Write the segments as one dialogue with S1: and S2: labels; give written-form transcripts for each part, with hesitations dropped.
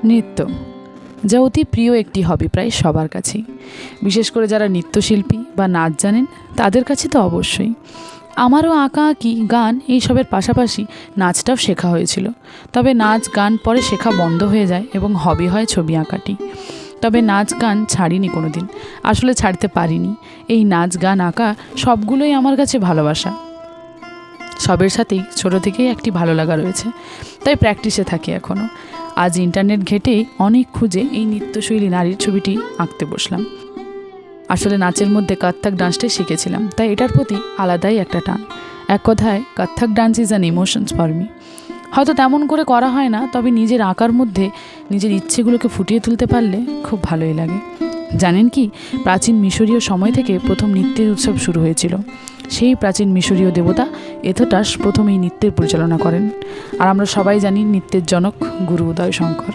S1: নৃত্য, যা অতি প্রিয় একটি হবি প্রায় সবার কাছেই। বিশেষ করে যারা নৃত্যশিল্পী বা নাচ জানেন তাদের কাছে তো অবশ্যই। আমারও আঁকা আঁকি, গান এইসবের পাশাপাশি নাচটাও শেখা হয়েছিল। তবে নাচ গান পরে শেখা বন্ধ হয়ে যায় এবং হবি হয় ছবি আঁকাটি। তবে নাচ গান ছাড়িনি কোনো দিন, আসলে ছাড়তে পারিনি। এই নাচ গান আঁকা সবগুলোই আমার কাছে ভালোবাসা। সবের সাথেই ছোটো থেকেই একটি ভালো লাগা রয়েছে, তাই প্র্যাকটিসে থাকি এখনও। আজ ইন্টারনেট ঘেটে অনেক খুঁজে এই নৃত্যশৈলী নারীর ছবিটি আঁকতে বসলাম। আসলে নাচের মধ্যে কত্থক ডান্সটাই শিখেছিলাম, তাই এটার প্রতি আলাদাই একটা টান। এক কথায় Kathak dance is an emotions for me. হয়তো তেমন করে করা হয় না, তবে নিজের আঁকার মধ্যে নিজের ইচ্ছেগুলোকে ফুটিয়ে তুলতে পারলে খুব ভালোই লাগে। জানেন কি, প্রাচীন মিশরীয় সময় থেকে প্রথম নৃত্যের উৎসব শুরু হয়েছিল। সেই প্রাচীন মিশরীয় দেবতা এথোটাস প্রথম এই নৃত্যের পরিচালনা করেন। আর আমরা সবাই জানি নৃত্যের জনক গুরু উদয় শঙ্কর।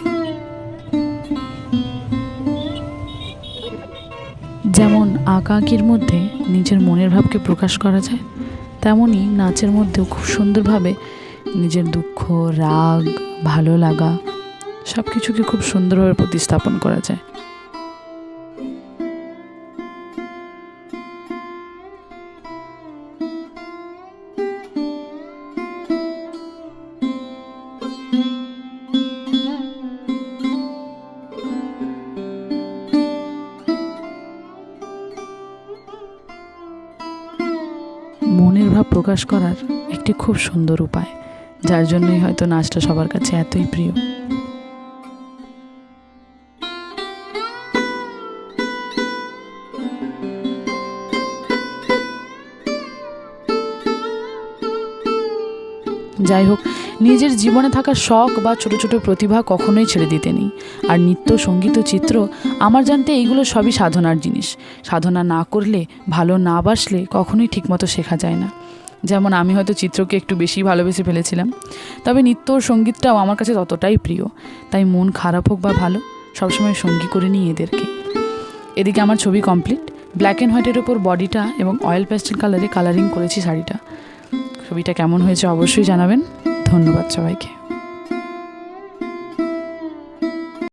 S1: যেমন আঁকাআঁকির মধ্যে নিজের মনের ভাবকে প্রকাশ করা যায়, তেমনই নাচের মধ্যেও খুব সুন্দরভাবে নিজের দুঃখ, রাগ, ভালো লাগা সব কিছুকে খুব সুন্দরভাবে প্রতিস্থাপন করা যায়। মনের ভাব প্রকাশ করার একটি খুব সুন্দর উপায়, যার জন্যই হয়তো নাচটা সবার কাছে এতই প্রিয়। যাই হোক, নিজের জীবনে থাকা শখ বা ছোট ছোট প্রতিভা কখনোই ছেড়ে দিতে নেই। আর নৃত্য, সঙ্গীত ও চিত্র আমার জানতে এইগুলো সবই সাধনার জিনিস। সাধনা না করলে, ভালো না বাসলে কখনোই ঠিকমতো শেখা যায় না। যেমন আমি হয়তো চিত্রকে একটু বেশি ভালোবেসে ফেলেছিলাম, তবে নৃত্য ও সঙ্গীতটাও আমার কাছে ততটাই প্রিয়। তাই মন খারাপ হোক বা ভালো, সবসময় সঙ্গী করে নিই এদেরকে। এদিকে আমার ছবি কমপ্লিট। ব্ল্যাক অ্যান্ড হোয়াইটের ওপর বডিটা এবং অয়েল প্যাস্টেল কালারে কালারিং করেছি শাড়িটা। ছবিটা কেমন হয়েছে অবশ্যই জানাবেন। ধন্যবাদ সবাইকে।